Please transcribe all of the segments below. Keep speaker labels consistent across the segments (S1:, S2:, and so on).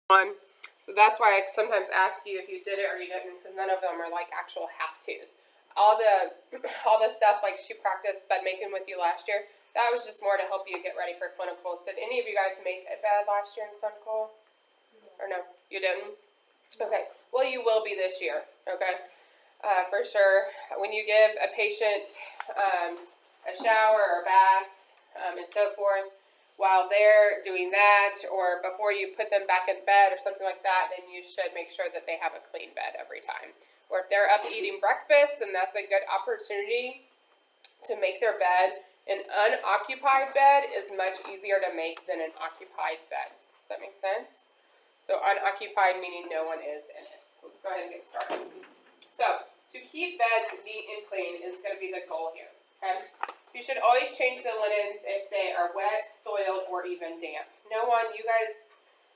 S1: on. So that's why I sometimes ask you if you did it or you didn't, because none of them are like actual have-tos. All the stuff like she practiced bed making with you last year, that was just more to help you get ready for clinicals. Did any of you guys make a bed last year in clinical? Or no, you didn't? Okay, well you will be this year, okay? For sure. When you give a patient a shower or a bath and so forth, while they're doing that or before you put them back in bed or something like that, then you should make sure that they have a clean bed every time. Or if they're up eating breakfast, then that's a good opportunity to make their bed. An unoccupied bed is much easier to make than an occupied bed. Does that make sense? So unoccupied meaning no one is in it. So let's go ahead and get started. So to keep beds neat and clean is going to be the goal here. Okay? You should always change the linens if they are wet, soiled, or even damp. No one, you guys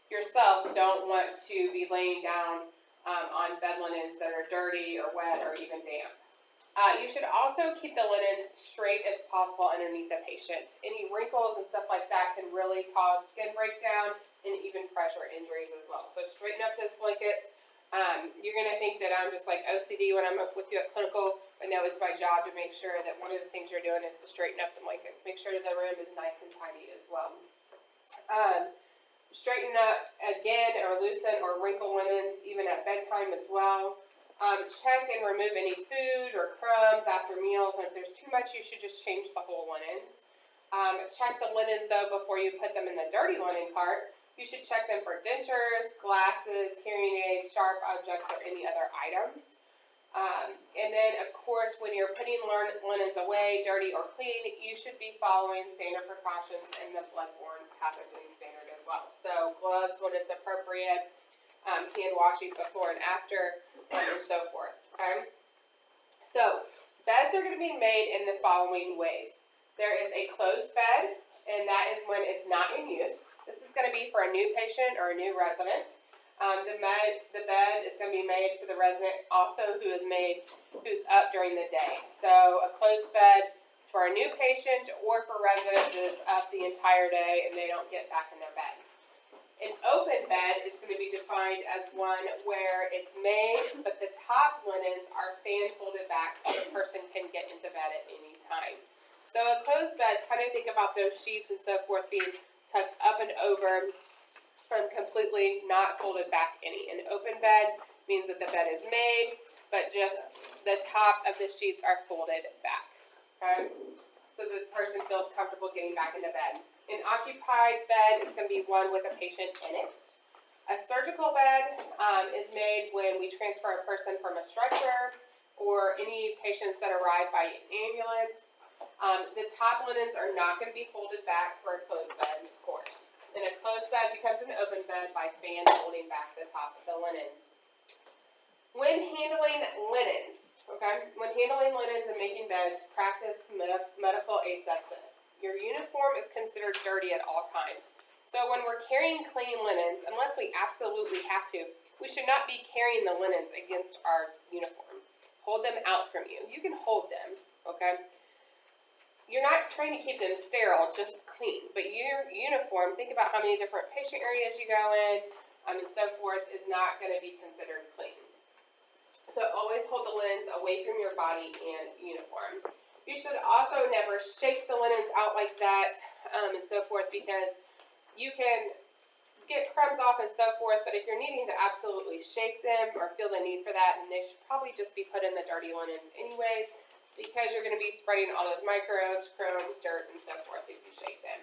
S1: yourself, don't want to be laying down on bed linens that are dirty or wet or even damp. You should also keep the linens straight as possible underneath the patient. Any wrinkles and stuff like that can really cause skin breakdown and even pressure injuries as well. So straighten up those blankets. You're going to think that I'm just like OCD when I'm up with you at clinical, but no, it's my job to make sure that one of the things you're doing is to straighten up the blankets. Make sure the room is nice and tidy as well. Straighten up again or loosen or wrinkle linens even at bedtime as well. Check and remove any food or crumbs after meals, and if there's too much, you should just change the whole linens. Check the linens though before you put them in the dirty linen cart. You should check them for dentures, glasses, hearing aids, sharp objects, or any other items. And then, of course, when you're putting linens away, dirty or clean, you should be following standard precautions in the bloodborne pathogen standard as well. So gloves when it's appropriate, hand washing before and after, and so forth. Okay. So beds are going to be made in the following ways. There is a closed bed, and that is when it's not in use. This is going to be for a new patient or a new resident. The bed is going to be made for the resident also who's up during the day. So a closed bed is for a new patient or for residents that is up the entire day and they don't get back in their bed. An open bed is going to be defined as one where it's made, but the top linens are fan folded back so the person can get into bed at any time. So a closed bed, kind of think about those sheets and so forth being tucked up and over and completely not folded back any. An open bed means that the bed is made, but just the top of the sheets are folded back. Okay? So the person feels comfortable getting back into bed. An occupied bed is going to be one with a patient in it. A surgical bed is made when we transfer a person from a stretcher or any patients that arrive by ambulance. The top linens are not going to be folded back for a closed bed, of course. And a closed bed becomes an open bed by fan folding back the top of the linens. When handling linens, and making beds, practice medical asepsis. Your uniform is considered dirty at all times. So when we're carrying clean linens, unless we absolutely have to, we should not be carrying the linens against our uniform. Hold them out from you. You can hold them, okay? You're not trying to keep them sterile, just clean. But your uniform, think about how many different patient areas you go in, and so forth, is not going to be considered clean. So always hold the linens away from your body and uniform. You should also never shake the linens out like that and so forth, because you can get crumbs off and so forth, but if you're needing to absolutely shake them or feel the need for that, then they should probably just be put in the dirty linens anyways, because you're going to be spreading all those microbes, crumbs, dirt, and so forth if you shake them.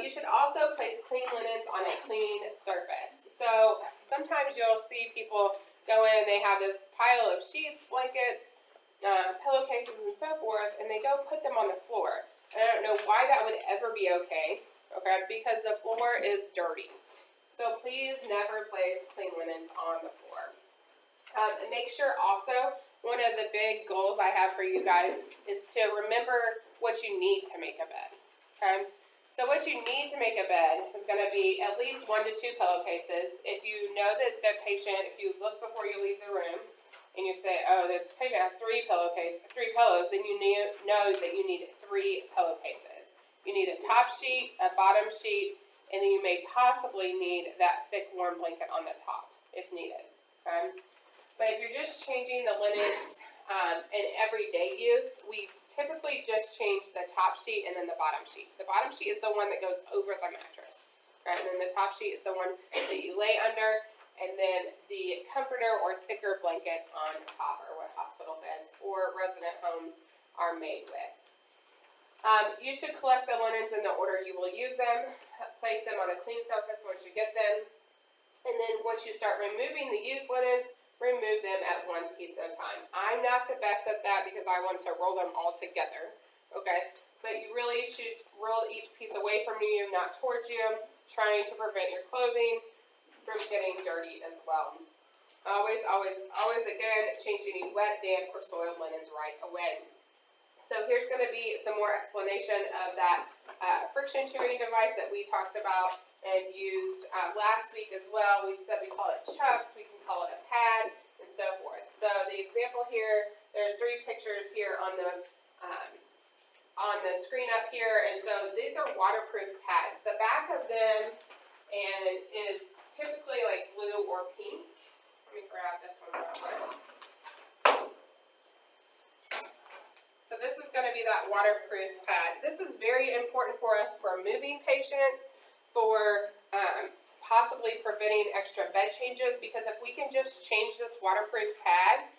S1: You should also place clean linens on a clean surface. So sometimes you'll see people go in, they have this pile of sheets, blankets, pillowcases, and so forth, and they go put them on the floor. And I don't know why that would ever be okay, because the floor is dirty. So please never place clean linens on the floor. And make sure also, one of the big goals I have for you guys is to remember what you need to make a bed, okay? So what you need to make a bed is going to be at least 1 to 2 pillowcases. If you know that the patient, if you look before you leave the room, and you say, oh, this patient has 3 pillows, then you know that you need 3 pillowcases. You need a top sheet, a bottom sheet, and then you may possibly need that thick warm blanket on the top if needed, okay? But if you're just changing the linens in everyday use, we typically just change the top sheet and then the bottom sheet. The bottom sheet is the one that goes over the mattress, right? And then the top sheet is the one that you lay under, and then the comforter or thicker blanket on top, or what hospital beds or resident homes are made with. You should collect the linens in the order you will use them, place them on a clean surface once you get them, and then once you start removing the used linens, remove them at one piece at a time. I'm not the best at that because I want to roll them all together, okay? But you really should roll each piece away from you, not towards you, trying to prevent your clothing from getting dirty as well. Always, again, change any wet, damp, or soiled linens right away. So here's going to be some more explanation of that friction chewing device that we talked about and used last week as well. We said we call it chucks, we can call it a pad, and so forth. So the example here, there's 3 pictures here on the screen up here, and so these are waterproof pads. The back of them is typically like blue or pink. Let me grab this one real quick. So this is going to be that waterproof pad. This is very important for us for moving patients, for possibly preventing extra bed changes, because if we can just change this waterproof pad,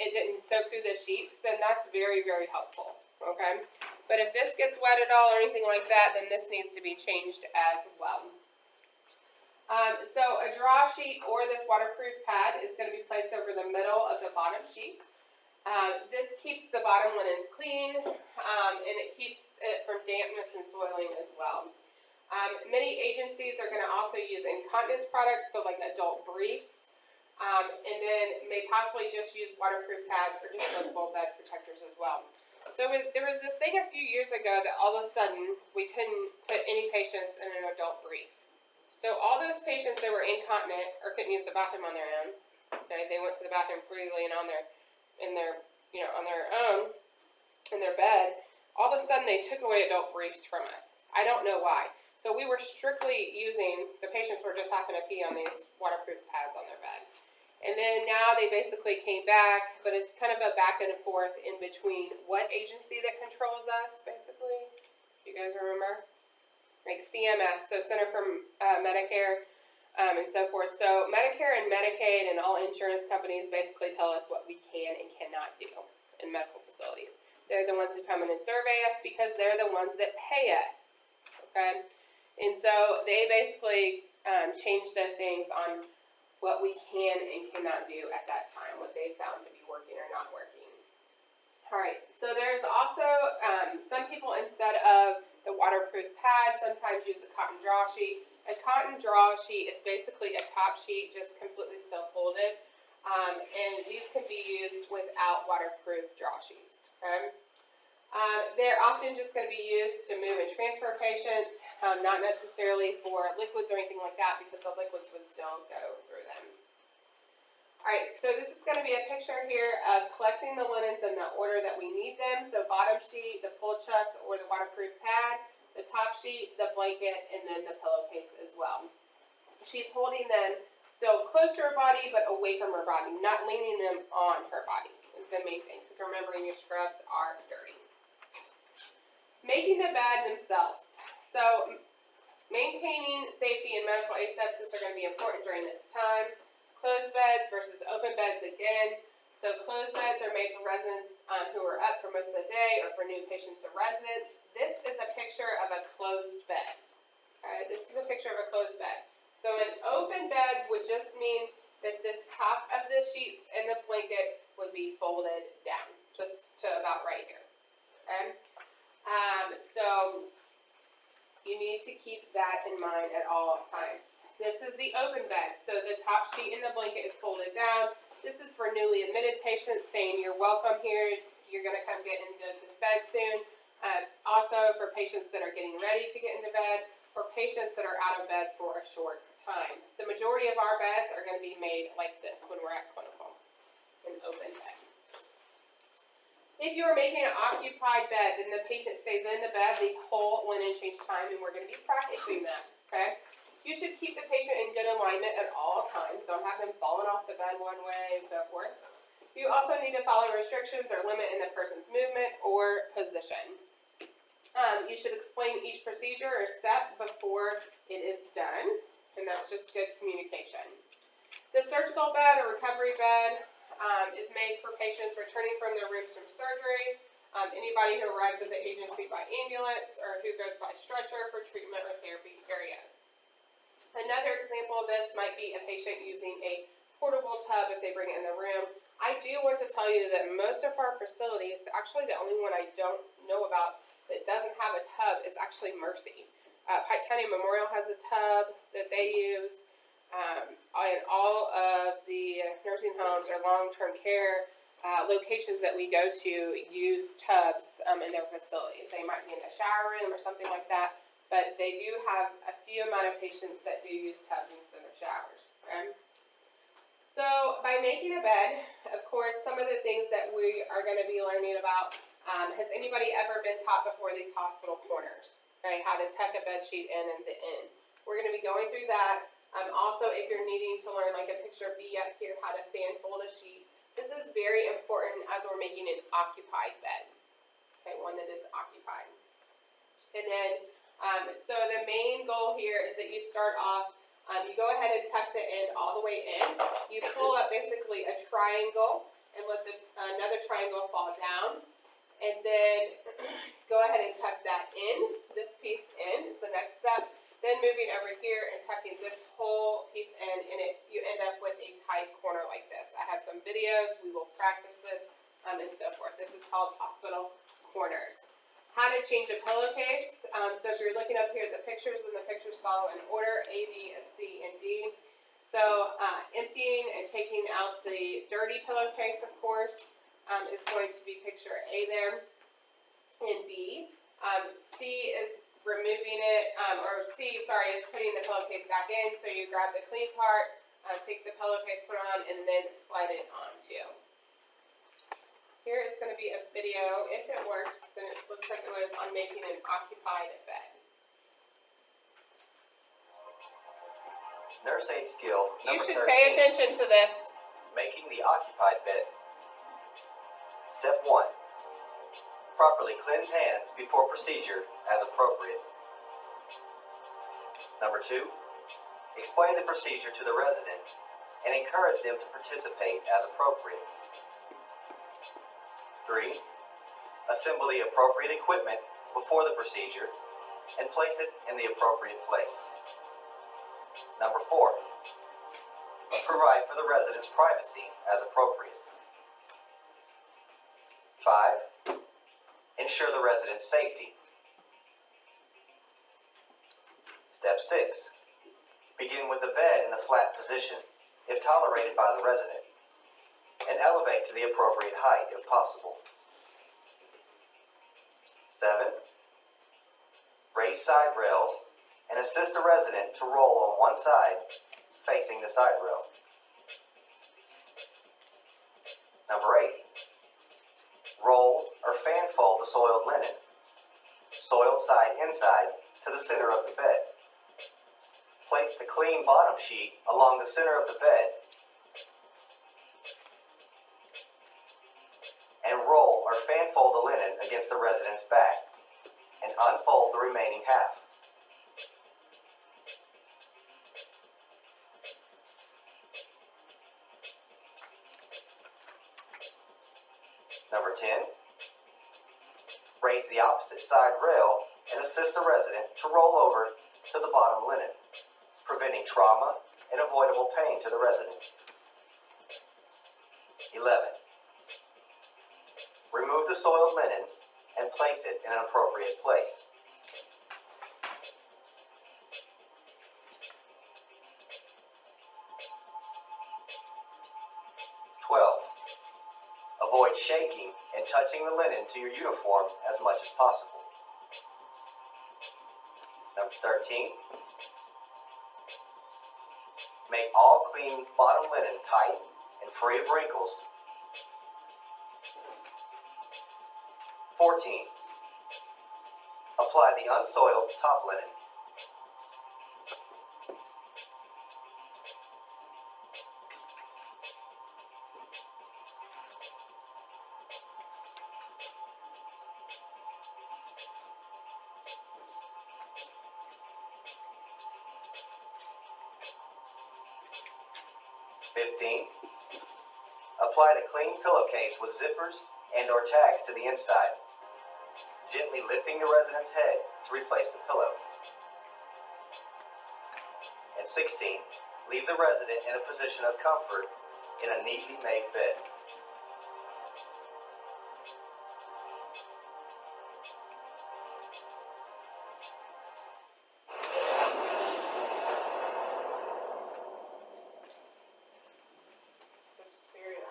S1: it didn't soak through the sheets, then that's very, very helpful, okay? But if this gets wet at all or anything like that, then this needs to be changed as well. So a draw sheet or this waterproof pad is going to be placed over the middle of the bottom sheet. This keeps the bottom linens clean, and it keeps it from dampness and soiling as well. Many agencies are going to also use incontinence products, so like adult briefs, and then may possibly just use waterproof pads for disposable bed protectors as well. So there was this thing a few years ago that all of a sudden we couldn't put any patients in an adult brief. So all those patients that were incontinent or couldn't use the bathroom on their own, okay, they went to the bathroom freely and on their own, in their bed, all of a sudden they took away adult briefs from us. I don't know why. So we were strictly using, the patients were just having to pee on these waterproof pads on their bed. And then now they basically came back, but it's kind of a back and forth in between what agency that controls us, basically. You guys remember? Like CMS, so Center for Medicare, and so forth. So Medicare and Medicaid and all insurance companies basically tell us what we can and cannot do in medical facilities. They're the ones who come in and survey us because they're the ones that pay us, okay? And so they basically change the things on what we can and cannot do at that time, what they found to be working or not working. All right, so there's also some people, instead of the waterproof pad, sometimes use a cotton draw sheet. A cotton draw sheet is basically a top sheet, just completely still folded, and these can be used without waterproof draw sheets, okay? They're often just going to be used to move and transfer patients, not necessarily for liquids or anything like that, because the liquids would still go through them. Alright, so this is going to be a picture here of collecting the linens in the order that we need them. So bottom sheet, the pull chuck or the waterproof pad, the top sheet, the blanket, and then the pillowcase as well. She's holding them still close to her body, but away from her body, not leaning them on her body is the main thing, because remembering your scrubs are dirty. Making the bed themselves. So maintaining safety and medical asepsis are going to be important during this time. Closed beds versus open beds again. So closed beds are made for residents who are up for most of the day or for new patients or residents. This is a picture of a closed bed. Alright, this is a picture of a closed bed. So an open bed would just mean that this top of the sheets and the blanket would be folded down, just to about right here. Okay? So you need to keep that in mind at all times. This is the open bed. So the top sheet and the blanket is folded down. This is for newly admitted patients saying you're welcome here. You're going to come get into this bed soon. Also for patients that are getting ready to get into bed, or patients that are out of bed for a short time. The majority of our beds are going to be made like this when we're at clinical, an open bed. If you are making an occupied bed, then the patient stays in the bed the whole linen change time, and we're going to be practicing that. okay? You should keep the patient in good alignment at all times. Don't have him falling off the bed one way and so forth. You also need to follow restrictions or limit in the person's movement or position. You should explain each procedure or step before it is done, and that's just good communication. The surgical bed or recovery bed is made for patients returning from their rooms from surgery, anybody who arrives at the agency by ambulance, or who goes by stretcher for treatment or therapy areas. Another example of this might be a patient using a portable tub if they bring it in the room. I do want to tell you that most of our facilities, actually the only one I don't know about that doesn't have a tub is actually Mercy. Pike County Memorial has a tub that they use. And all of the nursing homes or long-term care locations that we go to use tubs in their facilities. They might be in the shower room or something like that, but they do have a few amount of patients that do use tubs instead of showers. Okay? So by making a bed, of course, some of the things that we are going to be learning about, has anybody ever been taught before these hospital corners? Okay, how to tuck a bed sheet in and the end. We're going to be going through that. Also, if you're needing to learn like a picture B up here, how to fan fold a sheet. This is very important as we're making an occupied bed. Okay, one that is occupied. And then, so the main goal here is that you start off, you go ahead and tuck the end all the way in. You pull up basically a triangle and let another triangle fall down. And then go ahead and tuck that in. This piece in is the next step. Then moving over here and tucking this whole piece in, and you end up with a tight corner like this. I have some videos. We will practice this and so forth. This is called hospital corners. How to change a pillowcase. So if you're looking up here at the pictures, then the pictures follow in order, A, B, C, and D. So emptying and taking out the dirty pillowcase, of course, is going to be picture A there. And B. C is removing it, is putting the pillowcase back in. So you grab the clean part, take the pillowcase, put it on, and then slide it on too. Here is going to be a video, if it works, and it looks like it was on making an occupied bed.
S2: Nurse aid skill
S1: You
S2: number
S1: should
S2: 13,
S1: pay attention to this.
S2: making the occupied bed. Step 1. Properly cleanse hands before procedure as appropriate. Number 2. Explain the procedure to the resident and encourage them to participate as appropriate. 3. Assemble the appropriate equipment before the procedure and place it in the appropriate place. Number 4. Provide for the resident's privacy as appropriate. 5. Ensure the resident's safety. Step 6. Begin with the bed in the flat position, if tolerated by the resident, and elevate to the appropriate height if possible. 7. Raise side rails and assist the resident to roll on one side facing the side rail. Number 8. Roll or fan fold the soiled linen, soiled side inside, to the center of the bed. Place the clean bottom sheet along the center of the bed and roll or fan fold the linen against the resident's back and unfold the remaining half. Number 10. Raise the opposite side rail and assist the resident to roll over to the bottom linen, preventing trauma and avoidable pain to the resident. 11. Remove the soiled linen and place it in an appropriate place. 12. Avoid shaking and touching the linen to your uniform as much as possible. Number 13. Make all clean bottom linen tight and free of wrinkles. 14. Apply the unsoiled top linen. 15. Apply the clean pillowcase with zippers and/or tags to the inside, gently lifting the resident's head to replace the pillow. And 16. Leave the resident in a position of comfort in a neatly made bed.
S1: Serious.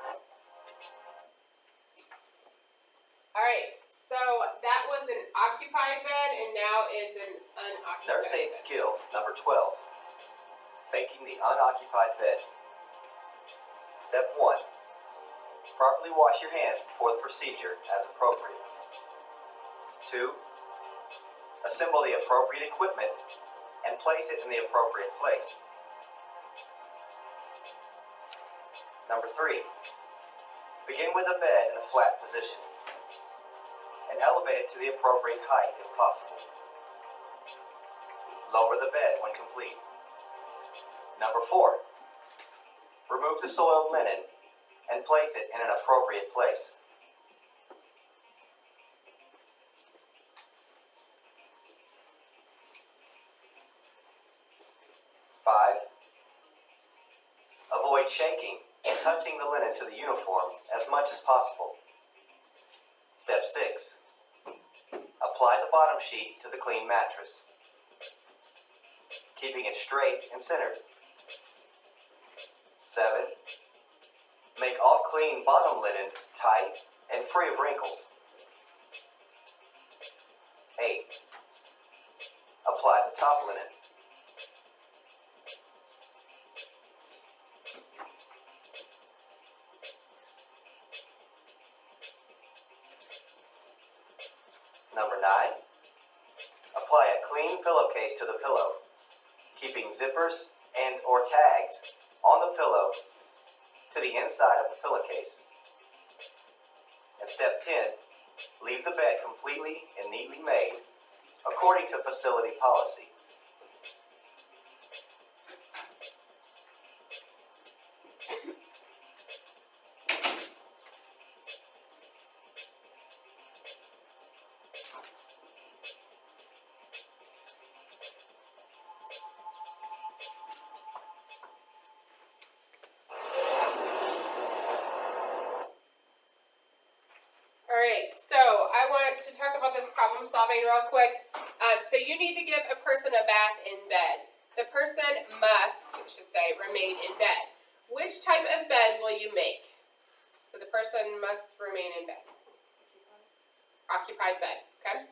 S1: Alright, so that was an occupied bed and now is an unoccupied
S2: Nurse aid
S1: bed.
S2: skill number 12. Making the unoccupied bed. Step 1. Properly wash your hands before the procedure as appropriate. 2. Assemble the appropriate equipment and place it in the appropriate place. Number 3. Begin with the bed in a flat position and elevate it to the appropriate height if possible. Lower the bed when complete. Number 4. Remove the soiled linen and place it in an appropriate place. Avoid shaking and touching the linen to the uniform as much as possible. Step 6. Apply the bottom sheet to the clean mattress, keeping it straight and centered. 7. Make all clean bottom linen tight and free of wrinkles. 8. Apply the top linen. Number 9. Apply a clean pillowcase to the pillow, keeping zippers and/or tags on the pillow to the inside of the pillowcase. And step 10. Leave the bed completely and neatly made according to facility policy.
S1: Alright, so I want to talk about this problem solving real quick. So you need to give a person a bath in bed. The person must, I should say, remain in bed. Which type of bed will you make? So the person must remain in bed. Occupied bed, okay?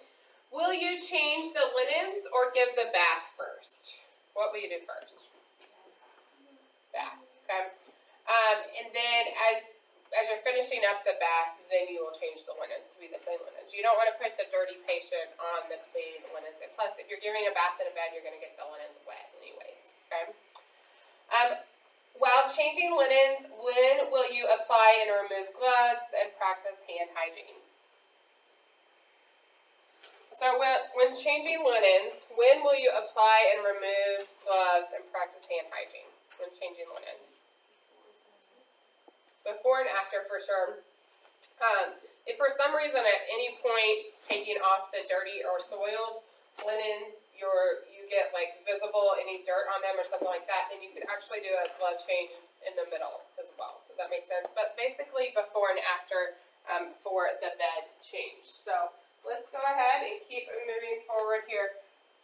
S1: Will you change the linens or give the bath first? What will you do first? Bath, okay? And then as you're finishing up the bath, then you will change the linens to be the clean linens. You don't want to put the dirty patient on the clean linens. And plus, if you're giving a bath in a bed, you're going to get the linens wet anyways, okay? While changing linens, when will you apply and remove gloves and practice hand hygiene? So when changing linens, when will you apply and remove gloves and practice hand hygiene? When changing linens? Before and after for sure. If for some reason at any point taking off the dirty or soiled linens, you get like visible any dirt on them or something like that, then you could actually do a glove change in the middle as well. Does that make sense? But basically before and after for the bed change. So let's go ahead and keep moving forward here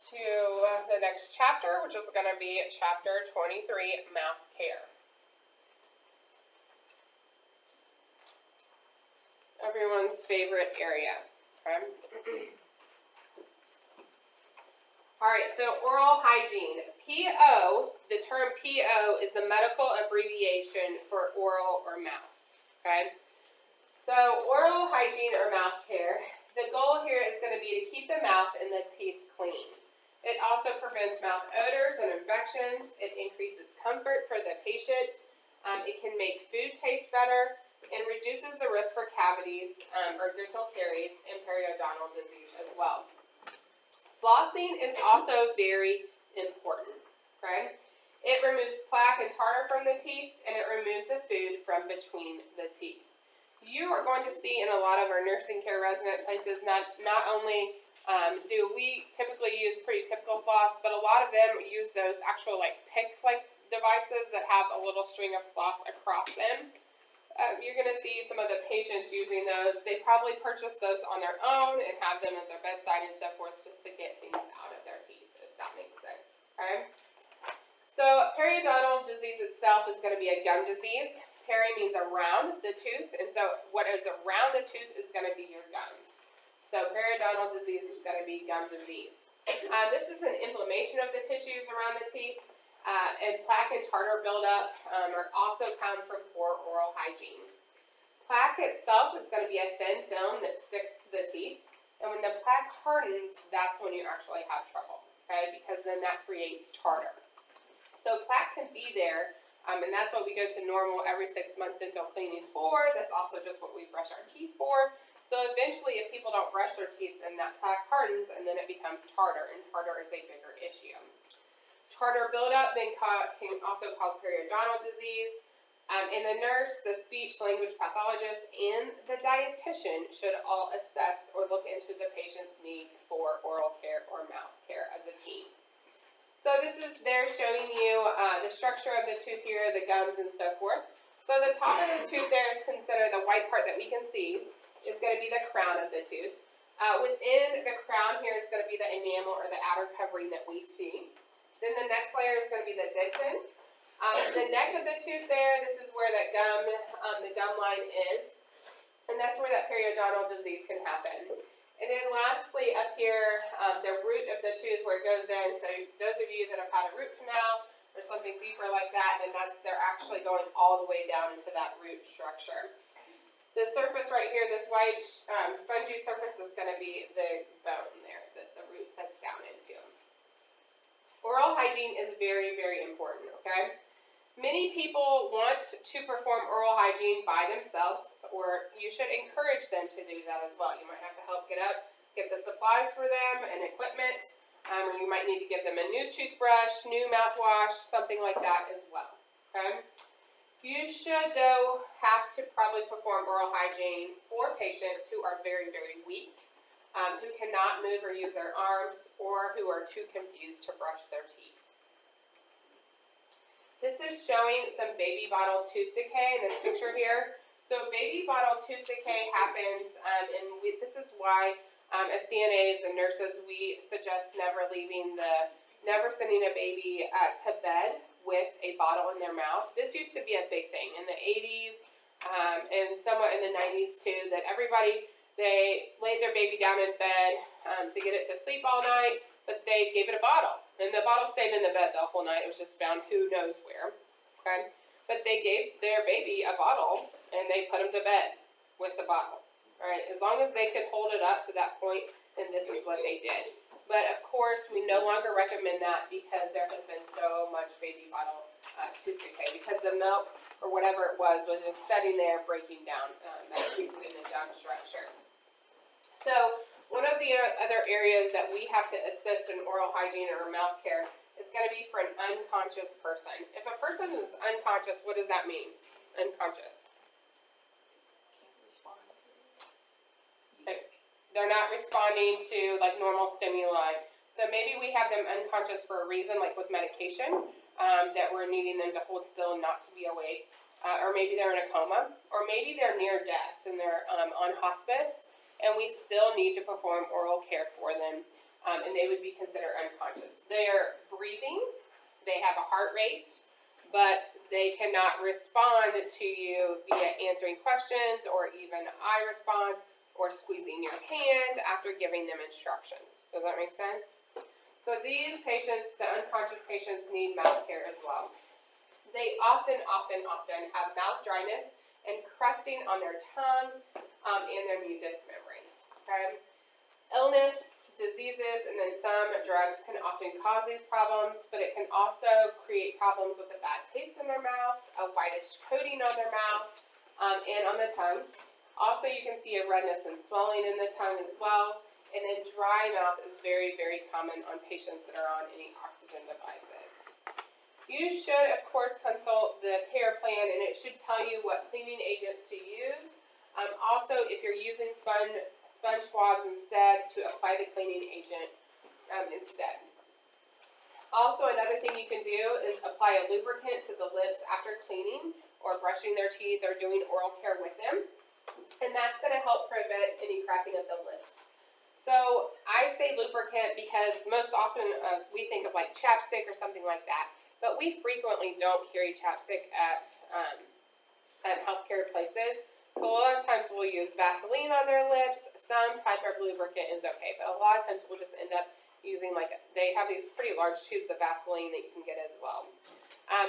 S1: to the next chapter, which is going to be chapter 23, mouth care. Everyone's favorite area, okay? Alright, so oral hygiene. PO, the term PO is the medical abbreviation for oral or mouth, okay? So oral hygiene or mouth care, the goal here is going to be to keep the mouth and the teeth clean. It also prevents mouth odors and infections. It increases comfort for the patient. It can make food taste better. And reduces the risk for cavities or dental caries and periodontal disease as well. Flossing is also very important, okay? It removes plaque and tartar from the teeth, and it removes the food from between the teeth. You are going to see in a lot of our nursing care resident places, not only do we typically use pretty typical floss, but a lot of them use those actual pick devices that have a little string of floss across them. You're going to see some of the patients using those. They probably purchase those on their own and have them at their bedside and so forth just to get things out of their teeth, if that makes sense. Okay? So periodontal disease itself is going to be a gum disease. Peri means around the tooth, and so what is around the tooth is going to be your gums. So periodontal disease is going to be gum disease. This is an inflammation of the tissues around the teeth, and plaque and tartar buildup are also come from poor oral hygiene. Plaque itself is going to be a thin film that sticks to the teeth, and when the plaque hardens, that's when you actually have trouble, okay? Because then that creates tartar. So plaque can be there, and that's what we go to normal every 6 months dental cleanings for. That's also just what we brush our teeth for. So eventually, if people don't brush their teeth, then that plaque hardens, and then it becomes tartar, and tartar is a bigger issue. Tartar buildup then can also cause periodontal disease. And the nurse, the speech language pathologist, and the dietitian should all assess or look into the patient's need for oral care or mouth care as a team. So they're showing you the structure of the tooth here, the gums, and so forth. So the top of the tooth there is considered the white part that we can see. Is going to be the crown of the tooth. Within the crown here is going to be the enamel or the outer covering that we see. Then the next layer is going to be the dentin. The neck of the tooth there, this is where that the gum line is. And that's where that periodontal disease can happen. And then lastly up here, the root of the tooth where it goes in. So those of you that have had a root canal or something deeper like that, then they're actually going all the way down into that root structure. The surface right here, this white spongy surface is going to be the bone there that the root sets down into. Oral hygiene is very, very important, okay? Many people want to perform oral hygiene by themselves, or you should encourage them to do that as well. You might have to help get the supplies for them and equipment, or you might need to give them a new toothbrush, new mouthwash, something like that as well, okay? You should, though, have to probably perform oral hygiene for patients who are very, very weak, who cannot move or use their arms, or who are too confused to brush their teeth. This is showing some baby bottle tooth decay in this picture here. So baby bottle tooth decay happens, and this is why, as CNAs and nurses, we suggest never sending a baby to bed with a bottle in their mouth. This used to be a big thing in the 80s and somewhat in the 90s too, that they laid their baby down in bed to get it to sleep all night, but they gave it a bottle. And the bottle stayed in the bed the whole night. It was just found who knows where, okay? But they gave their baby a bottle, and they put him to bed with the bottle, all right? As long as they could hold it up to that point, then this is what they did. But of course, we no longer recommend that because there has been so much baby bottle tooth decay, because the milk or whatever it was just sitting there breaking down that tooth in the gum structure. So one of the other areas that we have to assist in oral hygiene or mouth care is going to be for an unconscious person. If a person is unconscious, what does that mean? Unconscious. They're not responding to like normal stimuli. So maybe we have them unconscious for a reason, like with medication, that we're needing them to hold still and not to be awake. Or maybe they're in a coma, or maybe they're near death and they're on hospice, and we still need to perform oral care for them, and they would be considered unconscious. They're breathing, they have a heart rate, but they cannot respond to you via answering questions or even eye response or squeezing your hand after giving them instructions. Does that make sense? So these patients, the unconscious patients, need mouth care as well. They often have mouth dryness and crusting on their tongue and their mucous membranes. Okay? Illness, diseases, and then some drugs can often cause these problems, but it can also create problems with a bad taste in their mouth, a whitish coating on their mouth, and on the tongue. Also, you can see a redness and swelling in the tongue as well, and then dry mouth is very, very common on patients that are on any oxygen devices. You should, of course, consult the care plan, and it should tell you what cleaning agents to use. Also, if you're using sponge swabs instead, to apply the cleaning agent instead. Also, another thing you can do is apply a lubricant to the lips after cleaning or brushing their teeth or doing oral care with them. And that's going to help prevent any cracking of the lips. So I say lubricant because most often we think of like chapstick or something like that. But we frequently don't carry chapstick at healthcare places. So a lot of times we'll use Vaseline on their lips. Some type of lubricant is okay. But a lot of times we'll just end up using they have these pretty large tubes of Vaseline that you can get as well.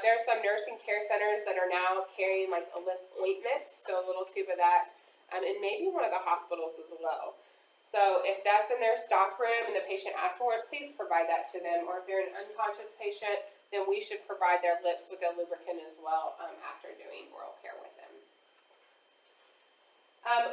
S1: There are some nursing care centers that are now carrying like a lip ointment, so a little tube of that, and maybe one of the hospitals as well. So if that's in their stock room and the patient asks for it, please provide that to them. Or if they're an unconscious patient, then we should provide their lips with a lubricant as well after doing oral care with them.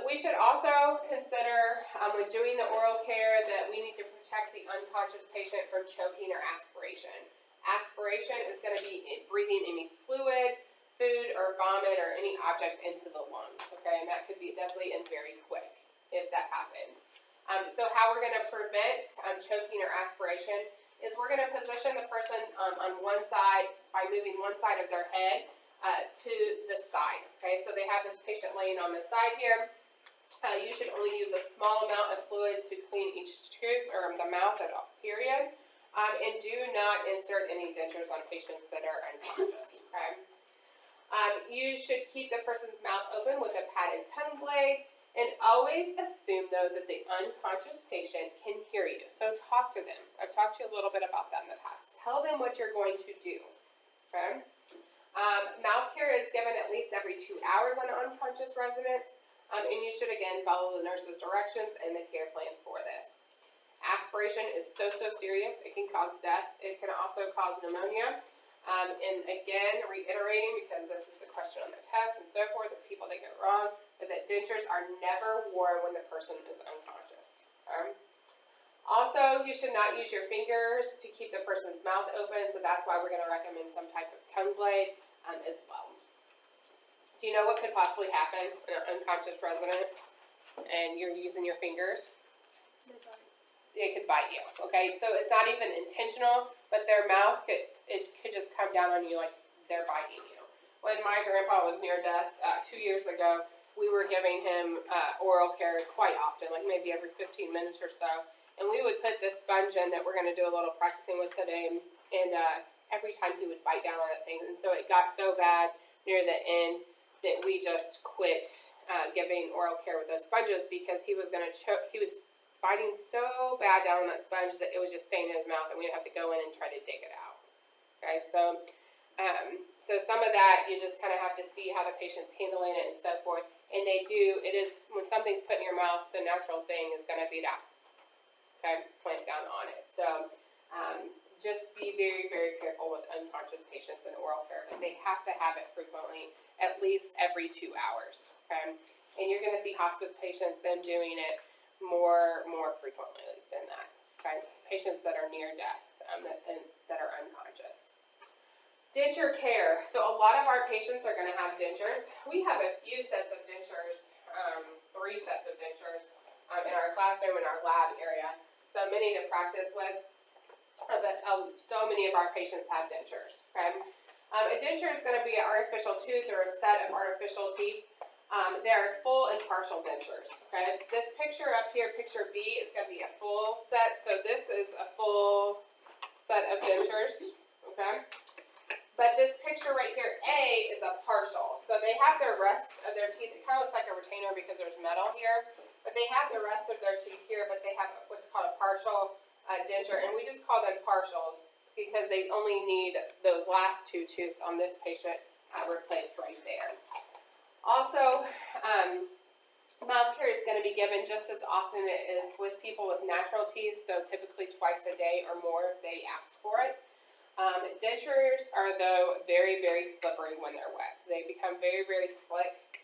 S1: We should also consider when doing the oral care that we need to protect the unconscious patient from choking or aspiration. Aspiration is going to be breathing any fluid, food, or vomit, or any object into the lungs, okay? And that could be deadly and very quick if that happens. So how we're going to prevent choking or aspiration is we're going to position the person on one side by moving one side of their head to the side, okay? So they have this patient laying on the side here. You should only use a small amount of fluid to clean each tooth or the mouth at all, period. And do not insert any dentures on patients that are unconscious, okay? You should keep the person's mouth open with a padded tongue blade, and always assume, though, that the unconscious patient can hear you. So talk to them. I've talked to you a little bit about that in the past. Tell them what you're going to do, okay? Mouth care is given at least every 2 hours on unconscious residents, and you should, again, follow the nurse's directions and the care plan for this. Aspiration is so serious, it can cause death. It can also cause pneumonia. And again, reiterating, because this is the question on the test and so forth, that people that get it wrong, that dentures are never worn when the person is unconscious. Okay? Also, you should not use your fingers to keep the person's mouth open, so that's why we're going to recommend some type of tongue blade as well. Do you know what could possibly happen in an unconscious resident and you're using your fingers? It could bite you, okay? So it's not even intentional, but their mouth could just come down on you like they're biting you. When my grandpa was near death 2 years ago, we were giving him oral care quite often, like maybe every 15 minutes or so. And we would put this sponge in that we're going to do a little practicing with today, and every time he would bite down on that thing. And so it got so bad near the end that we just quit giving oral care with those sponges because he was going to choke. He was biting so bad down on that sponge that it was just staying in his mouth, and we'd have to go in and try to dig it out. Okay, so some of that you just kind of have to see how the patient's handling it and so forth. And it is, when something's put in your mouth, the natural thing is going to be that, okay, plant down on it. So just be very careful with unconscious patients in oral care, because they have to have it frequently, at least every 2 hours, okay? And you're going to see hospice patients, them doing it more frequently than that, okay? Patients that are near death that are unconscious. Denture care. So a lot of our patients are going to have dentures. We have a few sets of dentures, 3 sets of dentures in our classroom, in our lab area. So many to practice with, but so many of our patients have dentures, okay? A denture is going to be an artificial tooth or a set of artificial teeth. They're full and partial dentures, okay? This picture up here, picture B, is going to be a full set. So this is a full set of dentures, okay? But this picture right here, A, is a partial. So they have the rest of their teeth. It kind of looks like a retainer because there's metal here. But they have the rest of their teeth here, but they have what's called a partial denture. And we just call them partials because they only need those last 2 teeth on this patient replaced right there. Also, mouth care is going to be given just as often as with people with natural teeth, so typically twice a day or more if they ask for it. Dentures are, though, very slippery when they're wet. They become very slick.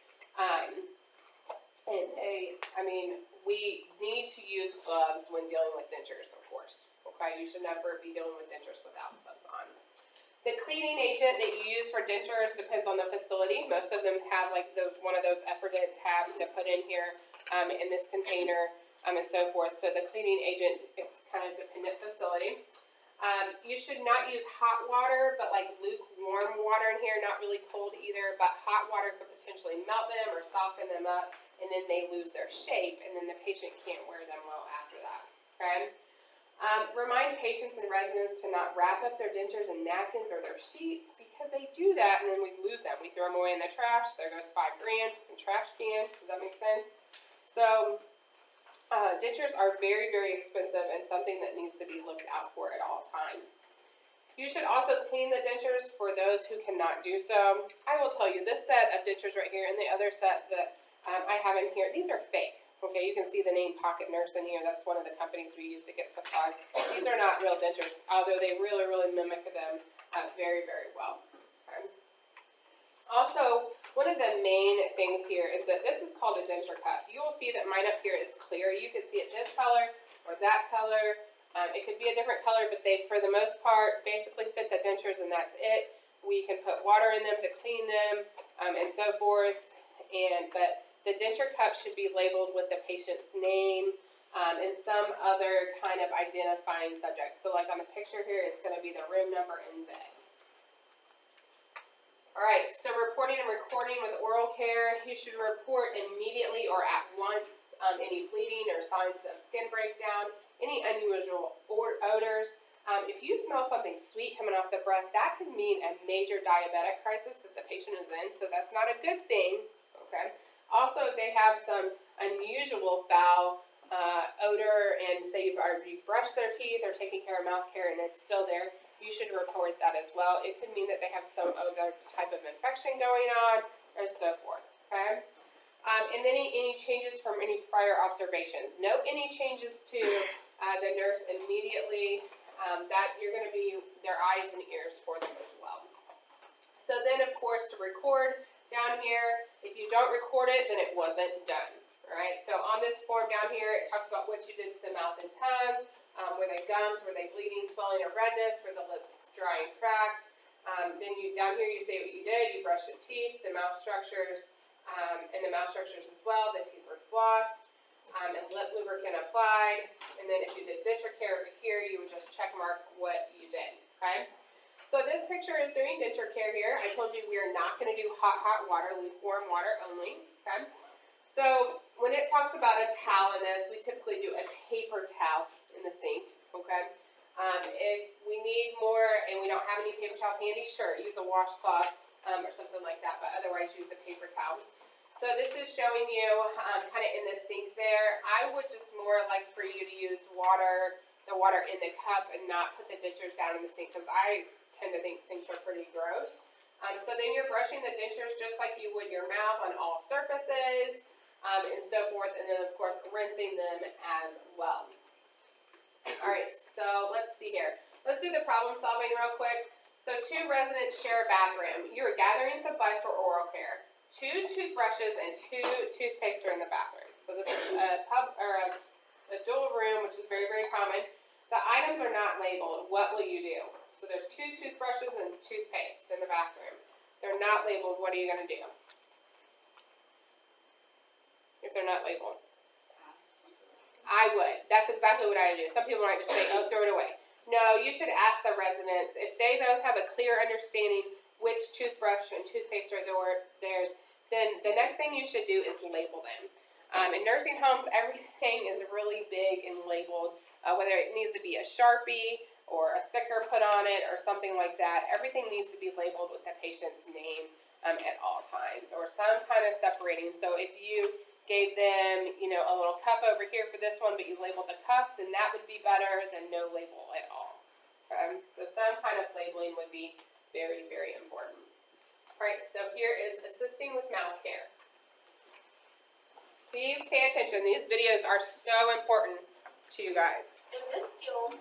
S1: We need to use gloves when dealing with dentures, of course. Okay, you should never be dealing with dentures without gloves on. The cleaning agent that you use for dentures depends on the facility. Most of them have like one of those Effordent tabs to put in here in this container and so forth. So the cleaning agent is kind of dependent facility. You should not use hot water, but like lukewarm water in here, not really cold either, but hot water could potentially melt them or soften them up, and then they lose their shape, and then the patient can't wear them well after that, okay? Remind patients and residents to not wrap up their dentures in napkins or their sheets, because they do that and then we lose them. We throw them away in the trash, there goes $5 grand in trash can. Does that make sense? So dentures are very, very expensive and something that needs to be looked out for at all times. You should also clean the dentures for those who cannot do so. I will tell you, this set of dentures right here and the other set that I have in here, these are fake. Okay, you can see the name Pocket Nurse in here. That's one of the companies we use to get supplies. These are not real dentures, although they really, really mimic them very, very well. Okay. Also, one of the main things here is that this is called a denture cup. You will see that mine up here is clear. You can see it this color or that color. It could be a different color, but they, for the most part, basically fit the dentures and that's it. We can put water in them to clean them and so forth. But the denture cup should be labeled with the patient's name and some other kind of identifying subject. So like on the picture here, it's going to be the room number and bed. Alright, so reporting and recording with oral care. You should report immediately or at once any bleeding or signs of skin breakdown, any unusual odors. If you smell something sweet coming off the breath, that could mean a major diabetic crisis that the patient is in, so that's not a good thing. Okay. Also, if they have some unusual foul odor and say you've already brushed their teeth or taken care of mouth care and it's still there, you should report that as well. It could mean that they have some other type of infection going on or so forth, okay? And then any changes from any prior observations. Note any changes to the nurse immediately. That you're going to be their eyes and ears for them as well. So then, of course, to record down here, if you don't record it, then it wasn't done. Alright, so on this form down here, it talks about what you did to the mouth and tongue. Were they gums, were they bleeding, swelling, or redness, were the lips dry and cracked. Then down here you say what you did, you brushed the teeth, the mouth structures, and the mouth structures as well, the teeth were flossed, and lip lubricant applied. And then if you did denture care over here, you would just check mark what you did, okay? So this picture is doing denture care here. I told you we are not going to do hot water, lukewarm water only, okay? So when it talks about a towel in this, we typically do a paper towel in the sink, okay? If we need more and we don't have any paper towels handy, sure, use a washcloth or something like that, but otherwise use a paper towel. So this is showing you kind of in the sink there. I would just more like for you to use water, the water in the cup and not put the dentures down in the sink because I tend to think sinks are pretty gross. So then you're brushing the dentures just like you would your mouth on all surfaces and so forth, and then of course rinsing them as well. Alright, so let's see here. Let's do the problem solving real quick. So 2 residents share a bathroom. You're gathering supplies for oral care. 2 toothbrushes and 2 toothpaste are in the bathroom. So this is a dual room, which is very, very common. The items are not labeled. What will you do? So there's 2 toothbrushes and toothpaste in the bathroom. They're not labeled. What are you going to do? If they're not labeled. I would. That's exactly what I would do. Some people might just say, oh, throw it away. No, you should ask the residents. If they both have a clear understanding which toothbrush and toothpaste are theirs, then the next thing you should do is label them. In nursing homes, everything is really big and labeled, whether it needs to be a Sharpie or a sticker put on it or something like that. Everything needs to be labeled with the patient's name at all times or some kind of separating. So if you gave them, you know, a little cup over here for this one, but you labeled the cup, then that would be better than no label at all. Okay? So some kind of labeling would be very, very important. Alright, so here is assisting with mouth care. Please pay attention. These videos are so important to you guys.
S3: In this skill,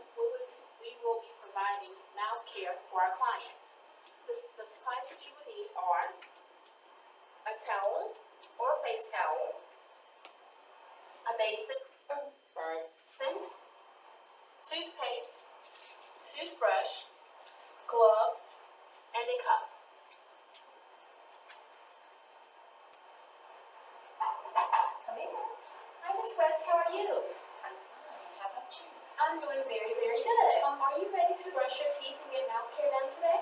S3: we will be providing mouth care for our clients. The supplies that you will need are a towel or a face towel, a basic toothpaste, toothbrush, gloves, Miss West, how are you?
S4: I'm fine. How about you?
S3: I'm doing very, very good. Are you ready to brush your teeth and get mouth care done today?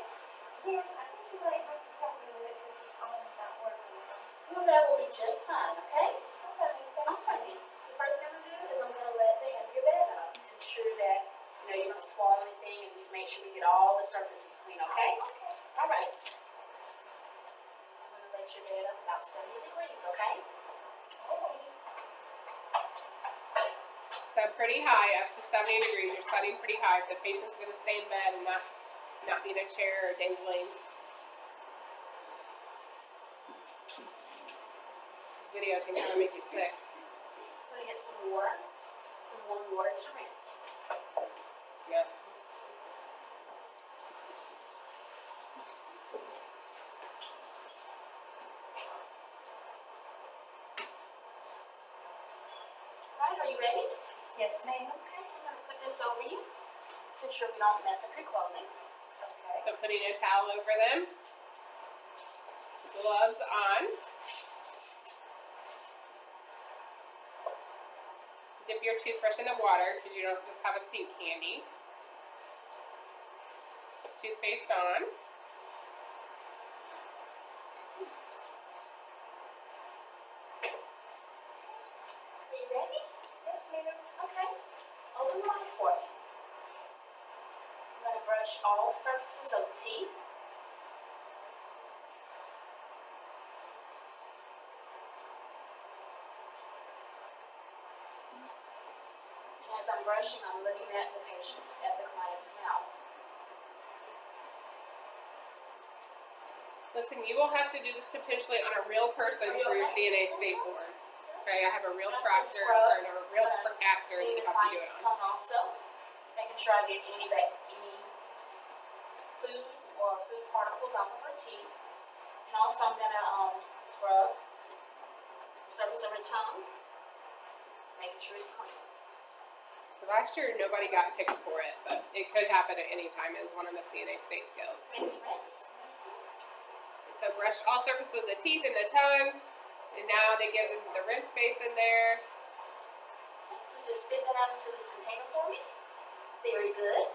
S4: Yes, I think you might have to help me with it because this phone's not working now.
S3: Well, that will be just fine, okay?
S4: Okay, thank
S3: Okay. The first thing I'm gonna do is I'm gonna let the head of your bed up to ensure that you don't swallow anything, and we make sure we get all the surfaces clean, okay?
S4: Okay.
S3: All right. I'm gonna let your bed up about 70 degrees, okay?
S4: Alrighty.
S1: So pretty high, up to 70 degrees. You're setting pretty high. If the patient's going to stay in bed and not be in a chair or dangling. This video can kind of make you sick.
S3: I'm gonna get some water, some warm water to rinse.
S1: Yeah.
S3: Right, are you ready?
S4: Yes, ma'am.
S3: Okay, I'm gonna put this over you to ensure we don't mess up your clothing.
S4: Okay.
S1: So putting a towel over them. Gloves on. Dip your toothbrush in the water because you don't just have a sink handy. Toothpaste on.
S3: Are you ready?
S4: Yes, ma'am.
S3: Okay. Open your eye for me. I'm gonna brush all surfaces of the teeth. And as I'm brushing, I'm looking at the client's mouth.
S1: Listen, you will have to do this potentially on a real person for your CNA state boards. Okay, I have a real proctor or a real actor that you have to do it
S3: Client's
S1: on.
S3: tongue also, making sure I get any food or food particles off of her teeth. And also I'm gonna scrub the surface of her tongue, making sure it's clean.
S1: So last year nobody got picked for it, but it could happen at any time. It was one of the CNA state skills.
S3: Rinse, rinse.
S1: So brush all surfaces of the teeth and the tongue, and now they give them the rinse basin there.
S3: Okay, just spit that out into this container for me. Very good.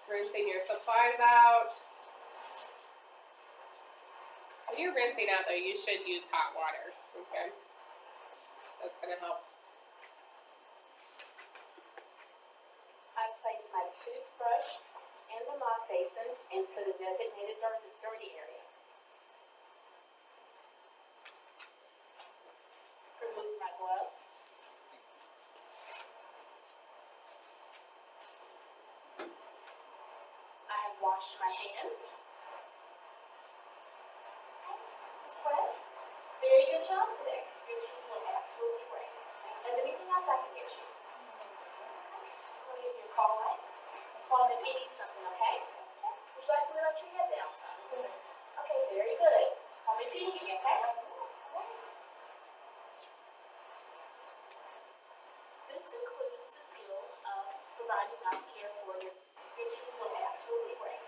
S1: Rinsing your supplies out. When you're rinsing out though, you should use hot water, okay? That's gonna help.
S3: I've placed my toothbrush and the mouth basin into the designated dirty area. Remove my gloves. I have washed my hands. Okay, Ms. West, very good job today. Your teeth look absolutely great. Is there anything else I can get you? I'm going to give you a call, right? Call me if you need something, okay? Would you like me to let your head down, son? Okay, very good. Call me if you need me, okay? This concludes the skill of providing mouth care for your teeth look absolutely great.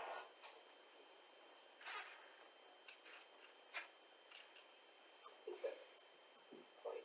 S1: This point.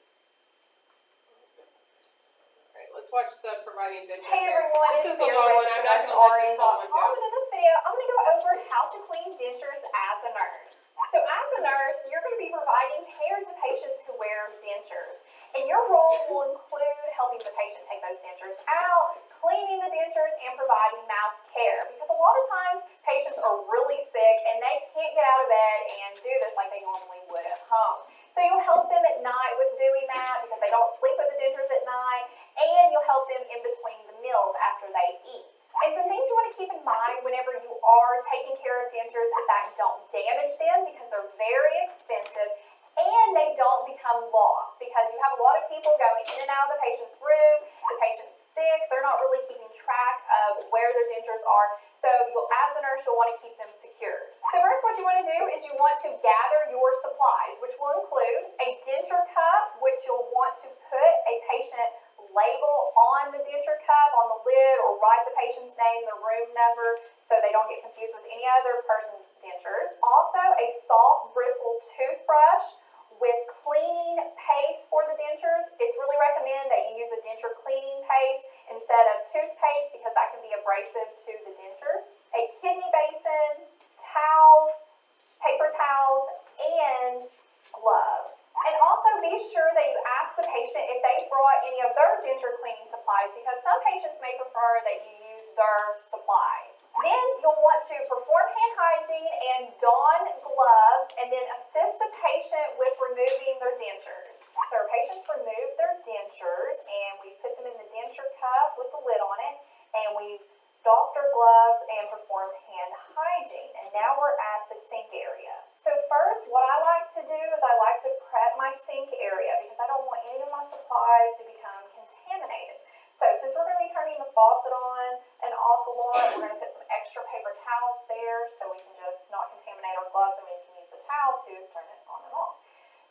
S1: Alright, let's watch the providing denture
S5: Hey
S1: care.
S5: everyone,
S1: This is
S5: it's
S1: a long one. I'm not gonna let this whole one
S5: Welcome
S1: go.
S5: to this video. I'm going to go over how to clean dentures as a nurse. So as a nurse, you're going to be providing care to patients who wear dentures. And your role will include helping the patient take those dentures out, cleaning the dentures, and providing mouth care. Because a lot of times, patients are really sick and they can't get out of bed and do this like they normally would at home. So you'll help them at night with doing that because they don't sleep with the dentures at night, and you'll help them in between the meals after they eat. And some things you want to keep in mind whenever you are taking care of dentures is that you don't damage them because they're very expensive, and they don't become lost, because you have a lot of people going in and out of the patient's room, the patient's sick, they're not really keeping track of where their dentures are, so as a nurse, you'll want to keep them secured. So first, what you want to do is you want to gather your supplies, which will include a denture cup, which you'll want to put a patient label on the denture cup, on the lid, or write the patient's name, the room number, so they don't get confused with any other person's dentures. Also, a soft bristle toothbrush with cleaning paste for the dentures. It's really recommended that you use a denture cleaning paste instead of toothpaste, because that can be abrasive to the dentures. A kidney basin, towels, paper towels, and gloves. And also be sure that you ask the patient if they brought any of their denture cleaning supplies, because some patients may prefer that you use their supplies. Then you'll want to perform hand hygiene and don gloves, and then assist the patient with removing their dentures. So our patients remove their dentures, and we put them in the denture cup with the lid on it, and we doff their gloves and perform hand hygiene. And now we're at the sink area. So first, what I like to do is I like to prep my sink area, because I don't want any of my supplies to become contaminated. So since we're going to be turning the faucet on and off a lot, we're going to put some extra paper towels there so we can just not contaminate our gloves, and we can use the towel to turn it on and off.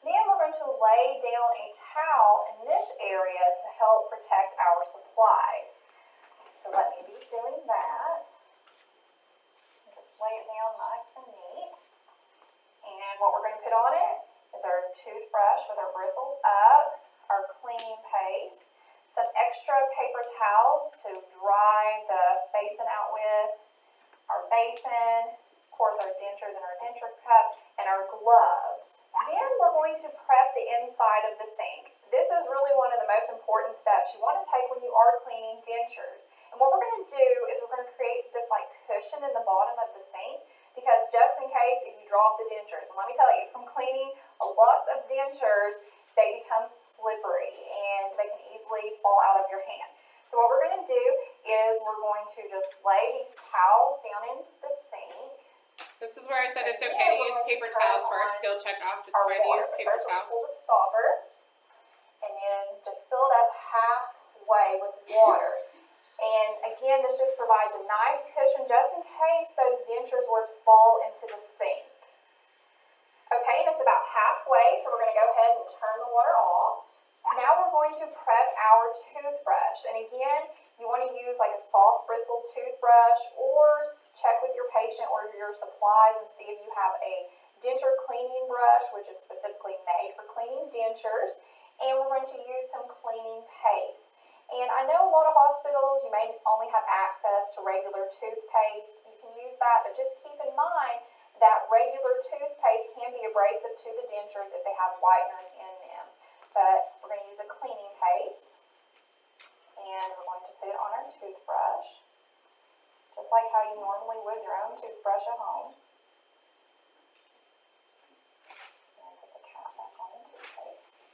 S5: Then we're going to lay down a towel in this area to help protect our supplies. So let me be doing that. Just lay it down nice and neat. And what we're going to put on it is our toothbrush with our bristles up, our cleaning paste, some extra paper towels to dry the basin out with, our basin, of course our dentures and our denture cup, and our gloves. Then we're going to prep the inside of the sink. This is really one of the most important steps you want to take when you are cleaning dentures. And what we're going to do is we're going to create this like cushion in the bottom of the sink, because just in case if you drop the dentures, and let me tell you, from cleaning lots of dentures, they become slippery and they can easily fall out of your hand. So what we're going to do is we're going to just lay these towels down in the sink.
S1: This is where I said it's okay to use paper towels for our skill check off. It's fine to use paper towels.
S5: Pull the stopper, and then just fill it up halfway with water. And again, this just provides a nice cushion just in case those dentures were to fall into the sink. Okay, and it's about halfway, so we're going to go ahead and turn the water off. Now we're going to prep our toothbrush. And again, you want to use like a soft bristle toothbrush, or check with your patient or your supplies and see if you have a denture cleaning brush, which is specifically made for cleaning dentures. And we're going to use some cleaning paste. And I know a lot of hospitals, you may only have access to regular toothpaste. You can use that, but just keep in mind that regular toothpaste can be abrasive to the dentures if they have whiteners in them. But we're going to use a cleaning paste, and we're going to put it on our toothbrush, just like how you normally would your own toothbrush at home. And put the cap back on the toothpaste.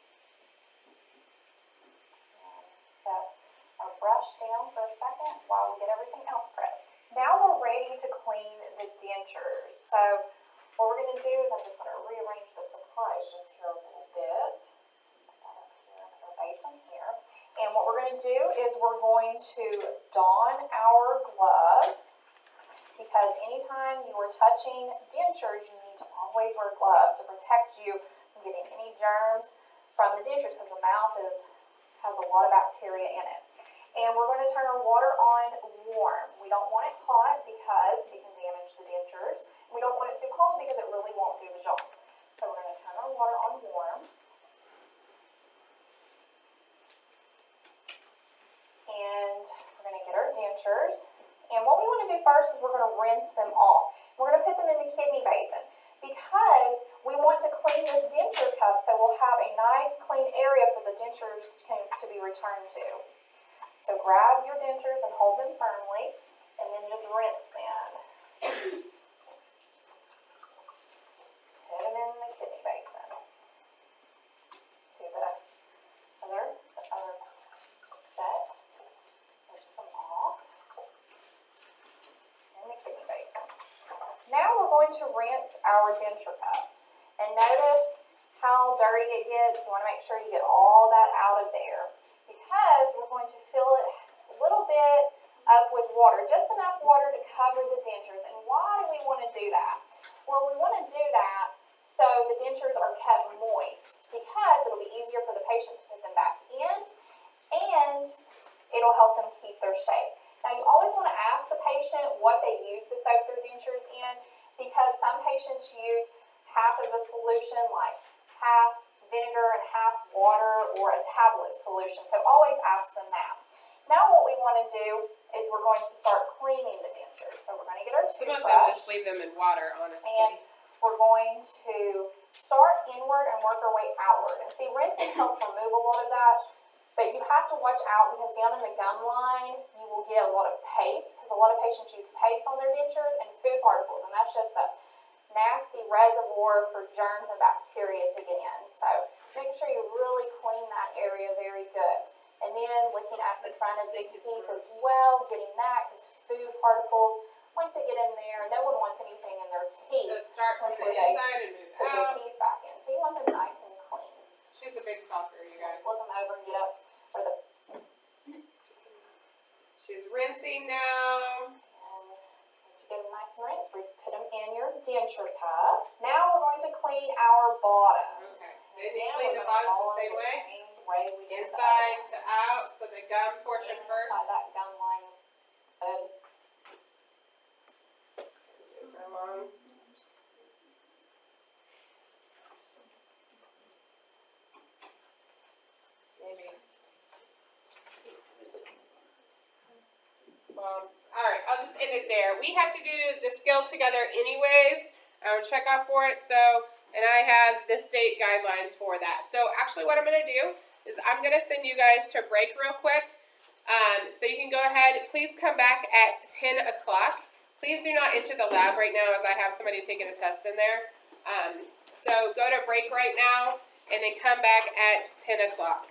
S5: Set our brush down for a second while we get everything else prepped. Now we're ready to clean the dentures. So what we're going to do is I'm just going to rearrange the supplies just here a little bit. Put that up here in our basin here. And what we're going to do is we're going to don our gloves, because anytime you are touching dentures, you need to always wear gloves to protect you from getting any germs from the dentures, because the mouth has a lot of bacteria in it. And we're going to turn our water on warm. We don't want it hot because it can damage the dentures. We don't want it too cold because it really won't do the job. So we're going to turn our water on warm. And we're going to get our dentures. And what we want to do first is we're going to rinse them off. We're going to put them in the kidney basin, because we want to clean this denture cup so we'll have a nice clean area for the dentures to be returned to. So grab your dentures and hold them firmly, and then just rinse them. Put them in the kidney basin. Do the other set. Rinse them off in the kidney basin. Now we're going to rinse our denture cup. And notice how dirty it gets. You want to make sure you get all that out of there because we're going to fill it a little bit up with water, just enough water to cover the dentures. And why do we want to do that? Well, we want to do that so the dentures are kept moist because it'll be easier for the patient to put them back in and it'll help them keep their shape. Now, you always want to ask the patient what they use to soak their dentures in because some patients use half of a solution, like half vinegar and half water, or a tablet solution. So always ask them that. Now what we want to do is we're going to start cleaning the dentures. So we're going to get our
S1: Some
S5: toothbrush.
S1: of them just leave them in water, honestly.
S5: And we're going to start inward and work our way outward. And see, rinsing helps remove a lot of that, but you have to watch out because down in the gum line, you will get a lot of paste, because a lot of patients use paste on their dentures and food particles, and that's just a nasty reservoir for germs and bacteria to get in. So make sure you really clean that area very good. And then looking at the front of the teeth as well, getting that, because food particles like to get in there. No one wants anything in their
S1: So
S5: teeth
S1: start from the
S5: before they
S1: inside and move
S5: put their
S1: out.
S5: teeth back in. So you want them nice and clean.
S1: She's a big talker, you guys.
S5: Flip them over and get up for the,
S1: She's rinsing now.
S5: and once you get them nice and rinsed, we put them in your denture cup. Now we're going to clean our bottoms.
S1: Okay. Then you
S5: Again,
S1: clean
S5: we're
S1: the
S5: gonna
S1: bottoms
S5: follow
S1: the same way?
S5: we did the
S1: Inside
S5: other
S1: to
S5: ones.
S1: out, so the gum portion
S5: And
S1: first.
S5: inside that gum line. Good.
S1: Move her along. Maybe. Alright, I'll just end it there. We have to do the skill together anyways. Check off for it, and I have the state guidelines for that. So actually what I'm going to do is I'm going to send you guys to break real quick. So you can go ahead, please come back at 10 o'clock. Please do not enter the lab right now as I have somebody taking a test in there. So go to break right now and then come back at 10 o'clock.